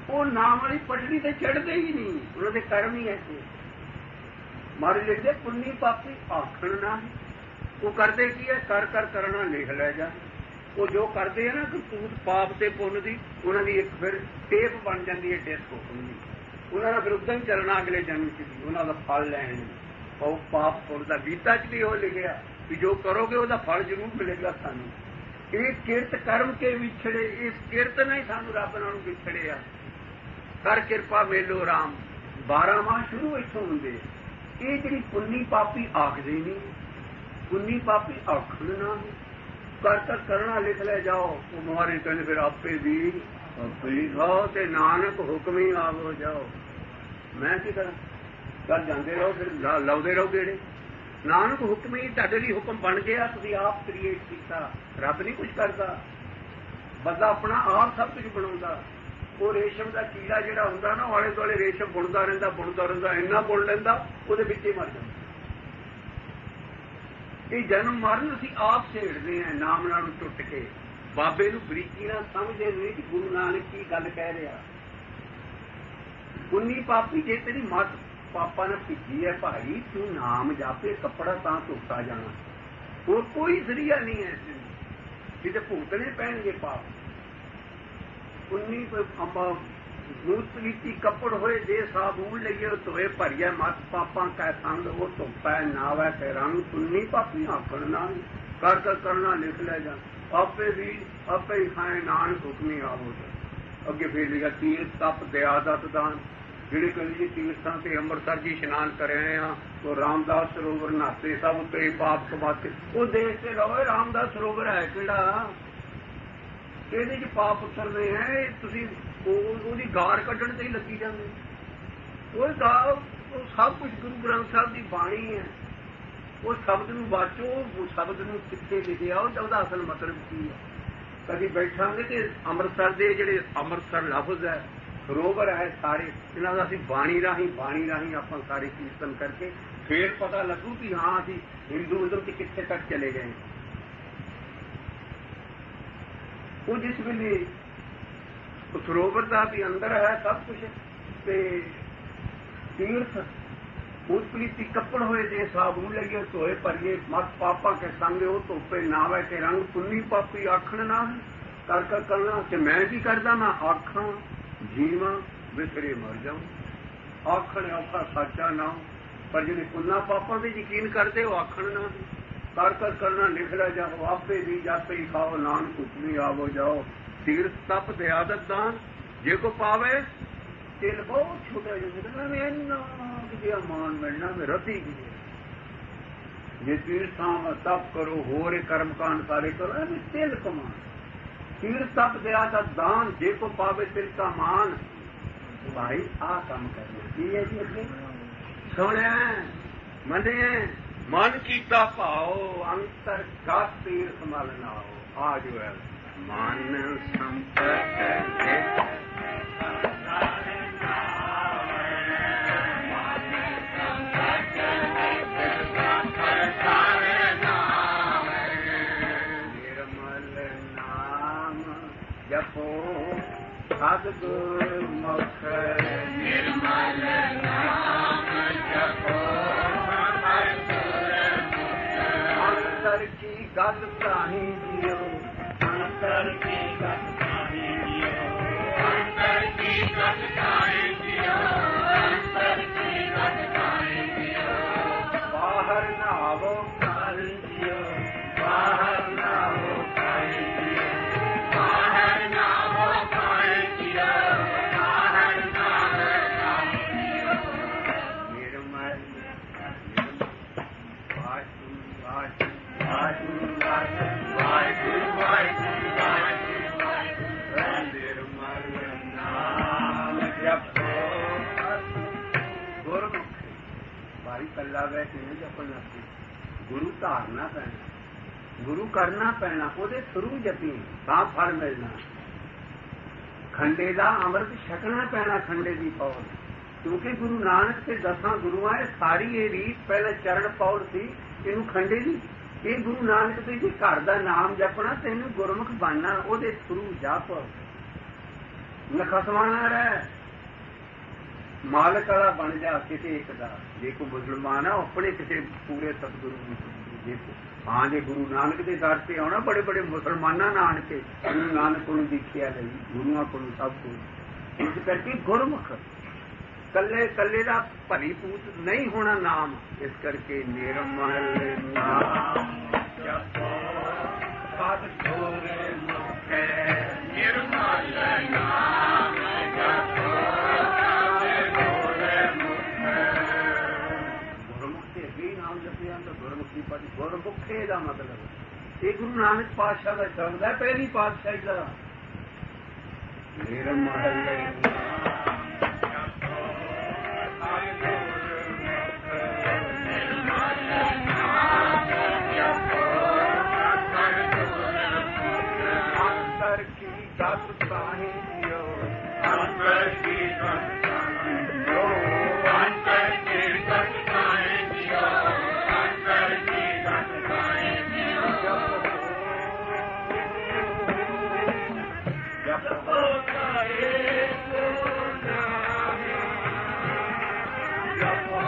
ਉਹ ਨਾਮ ਵਾਲੀ ਪਟੜੀ ਤੇ ਚੜ੍ਹਦੇ ਹੀ ਨਹੀਂ, ਉਹਨਾਂ ਦੇ ਕਰਮ ਹੀ ਐਸੇ। ਮਾਰੇ ਲਿਖਦੇ ਪੁੰਨੀ ਪਾਪੀ ਆਖਣ ਨਾ। ਉਹ ਕਰਦੇ ਕੀ ਹੈ, ਕਰ ਕਰਨਾ ਲਿਖ ਲੈ ਜਾ। ਉਹ ਜੋ ਕਰਦੇ ਆ ਨਾ ਕਰਤੂਤ ਪਾਪ ਤੇ ਪੁੰਨ ਦੀ, ਉਹਨਾਂ ਦੀ ਇੱਕ ਫਿਰ ਟੇਪ ਬਣ ਜਾਂਦੀ ਹੈ ਡਿਸਕ ਹੁਕਮ ਦੀ। ਉਹਨਾਂ ਦਾ ਫਿਰ ਉਦਾਂ ਹੀ ਚੱਲਣਾ ਅਗਲੇ ਜਨਮ 'ਚ ਵੀ, ਉਹਨਾਂ ਦਾ ਫਲ ਲੈਣ। ਉਹ ਪਾਪ ਪੁੰਨ ਦਾ ਗੀਤਾ 'ਚ ਵੀ ਉਹ ਲਿਖਿਆ ਵੀ ਜੋ ਕਰੋਗੇ ਉਹਦਾ ਫਲ ਜ਼ਰੂਰ ਮਿਲੇਗਾ ਸਾਨੂੰ। ਇਹ ਕਿਰਤ ਕਰਮ ਕੇ ਵਿਛੜੇ, ਇਸ ਕਿਰਤ ਨੇ ਸਾਨੂੰ ਰੱਬ ਨਾਲੋਂ ਵਿਛੜਿਆ। ਕਰ ਕਿਰਪਾ ਮੇਲੋ ਰਾਮ, 12 ਮਾਹ ਸ਼ੁਰੂ ਇੱਥੋਂ ਹੁੰਦੇ। ਇਹ ਜਿਹੜੀ ਪੁੰਨੀ ਪਾਪੀ ਆਖਦੇ ਨਹੀਂ, ਪੁੰਨੀ ਪਾਪੀ ਆਖਣ ਨਾ, ਕਰ ਕਰਨਾ ਲਿਖ ਲੈ ਜਾਓ। ਉਹ ਮੁਹਾਰੇ ਕਹਿੰਦੇ ਫਿਰ ਆਪੇ ਵੀ ਖਾਓ ਤੇ ਨਾਨਕ ਹੁਕਮ ਹੀ ਆਵੋ ਜਾਓ। ਮੈਂ ਕੀ ਕਰਾਂ, ਚੱਲ ਜਾਂਦੇ ਰਹੋ, ਫਿਰ ਲਾਉਂਦੇ ਰਹੋ ਗੇੜੇ। ਨਾਨਕ ਹੁਕਮ ਹੀ ਤੁਹਾਡੇ ਲਈ ਹੁਕਮ ਬਣ ਗਿਆ, ਤੁਸੀਂ ਆਪ ਕ੍ਰੀਏਟ ਕੀਤਾ। ਰੱਬ ਨਹੀਂ ਕੁਝ ਕਰਦਾ, ਬੰਦਾ ਆਪਣਾ ਆਪ ਸਭ ਕੁਝ ਬਣਾਉਂਦਾ। ਉਹ ਰੇਸ਼ਮ ਦਾ ਕੀੜਾ ਜਿਹੜਾ ਹੁੰਦਾ ਨਾ, ਆਲੇ ਦੁਆਲੇ ਰੇਸ਼ਮ ਬੁਣਦਾ ਰਹਿੰਦਾ, ਇੰਨਾ ਬੁਣ ਲੈਂਦਾ ਉਹਦੇ ਵਿੱਚ ਹੀ ਮਰ ਜਾਂਦਾ। ਇਹ ਜਨਮ ਮਰਨ ਅਸੀਂ ਆਪ ਛੇੜਦੇ ਹਾਂ ਨਾਮ ਨਾਲ ਟੁੱਟ ਕੇ। ਬਾਬੇ ਨੂੰ ਬਰੀਕੀ ਨਾਲ ਸਮਝਦੇ ਨਹੀਂ ਕਿ ਗੁਰੂ ਨਾਨਕ ਕੀ ਗੱਲ ਕਹਿ ਰਿਹਾ। ਪੁੰਨੀ ਪਾਪੀ ਜੇ ਤੇਰੀ ਮੱਤ ਪਾਪਾ ਨੇ ਭਿੱਜੀ ਹੈ ਭਾਈ, ਤੂੰ ਨਾਮ ਜਾਪੇ, ਕੱਪੜਾ ਤਾਂ ਧੋਤਾ ਜਾਣਾ। ਹੋਰ ਕੋਈ ਜ਼ਰੀਆ ਨਹੀਂ ਹੈ ਕਿਤੇ ਭੁਗਤਣੇ ਪੈਣਗੇ ਪਾਪ। ਪੁੰਨੀ ਮੂਤ ਪਲੀਤੀ ਕੱਪੜ ਹੋਏ ਜੇ ਸਾਬੂਨ ਲਈਏ, ਧੋਏ ਭਰੀਏ ਮਤ ਪਾਪਾਂ ਕੈ ਸੰਗ, ਉਹ ਧੋਪੈ ਨਾਵੈ ਤੇ ਰੰਗ। ਪੁੰਨੀ ਪਾਪੀ ਆਖਣ ਨਾ, ਕਰ ਕਰਨਾ ਲਿਖ ਲੈ ਜਾ। ਆਪੇ ਵੀ ਆਪੇ ਹੀ ਖਾਏ ਨਾਨਕ ਹੁਕਮੀ ਆਵੋ। ਅੱਗੇ ਫੇਰ ਲਿਖਿਆ ਤੀਰਥ ਤਪ ਦਇਆ ਦਤ ਦਾਨ। ਜਿਹੜੇ ਕਹਿੰਦੇ ਜੀ ਤੀਰਥਾਂ ਤੇ ਅੰਮ੍ਰਿਤਸਰ ਜੀ ਇਸ਼ਨਾਨ ਕਰ ਰਹੇ ਆ ਉਹ ਰਾਮਦਾਸ ਸਰੋਵਰ ਨਹਾਤੇ ਸਭ ਤੇ ਪਾਪ ਕਮਾਤੇ। ਉਹ ਦੇਸ਼ ਤੇ ਰਹੋ, ਰਾਮਦਾਸ ਸਰੋਵਰ ਹੈ ਕਿਹੜਾ? ਇਹਦੇ ਚ ਪਾਪ ਉਤਰਦੇ ਹੈ। ਤੁਸੀਂ ਉਹਦੀ ਗਾਰ ਕੱਢਣ ਤੇ ਹੀ ਲੱਗੀ ਜਾਂਦੇ। ਉਹ ਸਭ ਕੁਝ ਗੁਰੂ ਗ੍ਰੰਥ ਸਾਹਿਬ ਦੀ ਬਾਣੀ ਹੈ। ਉਹ ਸ਼ਬਦ ਨੂੰ ਵਾਚੋ, ਉਹ ਸ਼ਬਦ ਨੂੰ ਕਿੱਥੇ ਲਿਖਿਆ, ਉਹਦਾ ਅਸਲ ਮਤਲਬ ਕੀ ਹੈ। ਕਦੀ ਬੈਠਾਂਗੇ ਤੇ ਅੰਮ੍ਰਿਤਸਰ ਦੇ ਜਿਹੜੇ ਅੰਮ੍ਰਿਤਸਰ ਲਫ਼ਜ਼ ਹੈ, ਸਰੋਵਰ ਹੈ, ਸਾਰੇ ਇਹਨਾਂ ਦਾ ਅਸੀਂ ਬਾਣੀ ਰਾਹੀਂ ਆਪਾਂ ਸਾਰੇ ਕੀਰਤਨ ਕਰਕੇ ਫੇਰ ਪਤਾ ਲੱਗੂ ਕਿ ਹਾਂ ਅਸੀਂ ਹਿੰਦੂਇਜ਼ਮ ਤੇ ਕਿੱਥੇ ਤੱਕ ਚਲੇ ਗਏ। ਉਹ ਜਿਸ ਵੇਲੇ ਸਰੋਵਰ ਦਾ ਵੀ ਅੰਦਰ ਹੈ ਸਭ ਕੁਛ, ਤੇ ਤੀਰਥ ਉਸ ਪ੍ਰੀਤੀ ਕੱਪੜ ਹੋਏ ਦੇ ਸਾਬੂ ਲਈਏ ਧੋਏ ਭਰੀਏ ਮਤ ਪਾਪਾ ਕੇ ਸੰਗੇ ਉਹ ਧੋਪੇ ਨਾਵੇ ਤੇ ਰੰਗ ਪੁੰਨੀ ਪਾਪੀ ਆਖਣ ਨਾ ਕਰ ਕਰਨਾ। ਤੇ ਮੈਂ ਕੀ ਕਰਦਾ? ਮੈਂ ਆਖਾਂ ਜੀਵਾਂ ਵਿਸਰੇ ਮਰ ਜਾਉ। ਆਖਣ ਔਖਾ ਸੱਚਾ ਨਾ, ਪਰ ਜਿਹੜੇ ਪੁੰਨਾ ਪਾਪਾਂ ਤੇ ਯਕੀਨ ਕਰਦੇ ਉਹ ਆਖਣ ਨਾ ਕਰ ਕਰਨਾ। ਲਿਖ ਲੈ ਜਾਓ ਆਪੇ ਵੀ ਜਾਪੇ ਹੀ ਖਾਓ, ਨਾਨਕ ਹੁਕਮੀ ਆਵੋ ਜਾਓ। ਤੀਰਥ ਤਪ ਦੇ ਆਦਤ ਦਾਨ ਜੇ ਕੋ ਪਾਵੇ ਤਿਲ ਬਹੁਤ ਛੋਟਾ ਜਿਹਾ ਇੰਨਾ ਜਿਹਾ ਮਾਨ ਮਿਲਣਾ ਮੇਰਾ ਰਤੀ ਗਿਆ। ਜੇ ਤੀਰਥਾਂ ਤਪ ਕਰੋ ਹੋਰ ਕਰਮਕਾਂਡ ਸਾਰੇ ਕਰੋ ਐਵੇਂ ਤਿਲ ਕਮਾਨ। ਤੀਰਥ ਤਪ ਦੇ ਆਦਤ ਦਾਨ ਜੇ ਕੋ ਪਾਵੇ ਤਿਲ ਕਾ ਮਾਨ। ਭਾਈ ਆਹ ਕੰਮ ਕਰਨਾ ਕੀ ਹੈ ਜੀ? ਅੱਗੇ ਸੁਣਿਆ ਮੰਨਿਆ ਮਨ ਕੀਤਾ ਭਾਓ ਅੰਤਰ ਕਾ ਤੀਰਥ ਮਲ ਨਾਓ। ਆ ਜੋ ਹੈ ਮਨ ਸੰਪਤ ਜਪੋ ਸਤਿਗੁਰ ਮੁਖ ਨਿਰਮਲ ਨਾਮ ਜਪੋ ਸਤਿਗੁਰ ਮੁਖ। ਅੰਤਰ ਕੀ ਗੱਲ ਤਾਹੀ ਜਿਓ, ਅੰਤਰ ਕੀ ਗੱਲ ਤਾਹੀ ਜਿਓ, ਅੰਤਰ ਕੀ ਗੱਲ ਤਾਹੀ ਜਿਓ, ਅੰਤਰ ਕੀ ਗੱਲ ਤਾਹੀ ਜਿਓ। ਬਾਹਰ ਨਾ ਆਵੋ ਘਰ ਜਿਓ, ਬਾਹਰ ਨਾ ਆਵੋ ਘਰ ਜਿਓ। ਕੱਲਾ ਬੈ ਕਿਵੇਂ ਜਪਣਾ ਸੀ? ਗੁਰੂ ਧਾਰਨਾ ਪੈਣਾ, ਗੁਰੂ ਕਰਨਾ ਪੈਣਾ, ਉਹਦੇ ਥਰੂ ਜਪੀ ਤਾਂ ਫਲ ਮਿਲਣਾ। ਖੰਡੇ ਦਾ ਅੰਮ੍ਰਿਤ ਛਕਣਾ ਪੈਣਾ, ਖੰਡੇ ਦੀ ਪੌੜ, ਕਿਉਂਕਿ ਗੁਰੂ ਨਾਨਕ ਤੇ 10 ਗੁਰੂਆਂ ਇਹ ਸਾਰੀ ਇਹ ਰੀਤ ਪਹਿਲੇ ਚਰਨ ਪੌੜ ਸੀ ਇਹਨੂੰ ਖੰਡੇ ਦੀ। ਇਹ ਗੁਰੂ ਨਾਨਕ ਦੇ ਜੀ ਘਰ ਦਾ ਨਾਮ ਜਪਣਾ, ਤੈਨੂੰ ਗੁਰਮੁਖ ਬਣਨਾ, ਉਹਦੇ ਥਰੂ ਜਪ ਨਖਸਵਾਣਾ ਰਹਿ ਮਾਲਕ ਵਾਲਾ ਬਣ ਜਾ ਕਿਤੇ ਇੱਕ ਦਾ। ਜੇ ਕੋਈ ਮੁਸਲਮਾਨ ਆ ਆਪਣੇ ਕਿਸੇ ਪੂਰੇ ਸਤਿਗੁਰੂ ਨੂੰ ਹਾਂ, ਜੇ ਗੁਰੂ ਨਾਨਕ ਦੇ ਦਰ ਤੇ ਆਉਣਾ ਬੜੇ ਬੜੇ ਮੁਸਲਮਾਨਾਂ ਨਾਲ ਆਣ ਕੇ ਗੁਰੂ ਨਾਨਕ ਕੋਲੋਂ ਦੀਖਿਆ ਲਈ, ਗੁਰੂਆਂ ਕੋਲੋਂ ਸਭ ਕੁਝ। ਇਸ ਕਰਕੇ ਗੁਰਮੁਖ ਕੱਲੇ ਕੱਲੇ ਦਾ ਭਲੀ ਪੂਤ ਨਹੀਂ ਹੋਣਾ ਨਾਮ। ਇਸ ਕਰਕੇ ਨਿਰਮਲ ਨਾਮ ਜਪੋ ਸਤਿਗੁਰ ਮੁਖ ਨਿਰਮਲ ਨਾਮ ਜਪੋ। ਗੁਰਮੁਖੇ ਦਾ ਮਤਲਬ ਇਹ ਗੁਰੂ ਨਾਨਕ ਪਾਤਸ਼ਾਹ ਦਾ ਸ਼ਬਦ ਹੈ, ਪਹਿਲੀ ਪਾਤਸ਼ਾਹੀ ਦਾ। ਅੰਤਰ ਕੀ ਗਤ ਤਾਹੀ ਜਿਓ, ਅੰਤਰ ਕੀ ਗਤ ਤਾਹੀ ਜਿਓ, ਅੰਤਰ ਕੀ ਗਤ ਤਾਹੀ ਜਿਓ, ਅੰਤਰ ਕੀ ਗਤ ਤਾਹੀ ਜਿਓ। ਜਪੋ ਤਾਰੇ ਕੋ ਨਾਮ, ਜਪੋ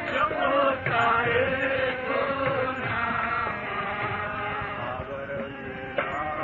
ਜਪੋ ਤਾਰੇ ਕੋ ਨਾਮ। ਆਵਰ ਮੇਰਾ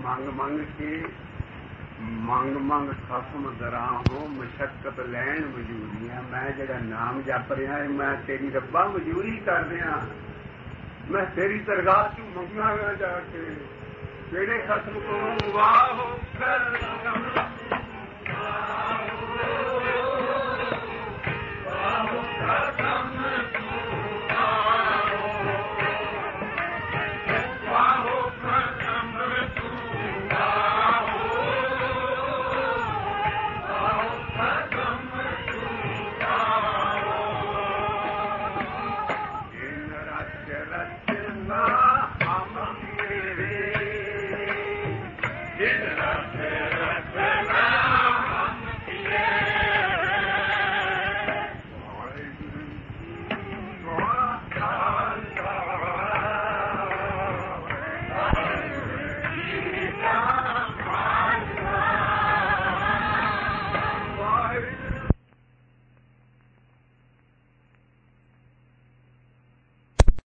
ਮੰਗ ਮੰਗ ਕੇ ਮੰਗ ਮੰਗ ਖਸਮ ਦਰਾਹੋਂ ਮਸ਼ੱਕਤ ਲੈਣ ਮਜੂਰੀਆਂ। ਮੈਂ ਜਿਹੜਾ ਨਾਮ ਜਪ ਰਿਹਾ ਮੈਂ ਤੇਰੀ ਰੱਬਾ ਮਜੂਰੀ ਕਰ ਰਿਹਾ, ਮੈਂ ਤੇਰੀ ਦਰਗਾਹ ਚ ਮੰਗਾਂਗਾ ਜਾ ਕੇ। ਕਿਹੜੇ ਖਸਮ ਕੋਲੋਂ ਵਾਹੋ Yeah.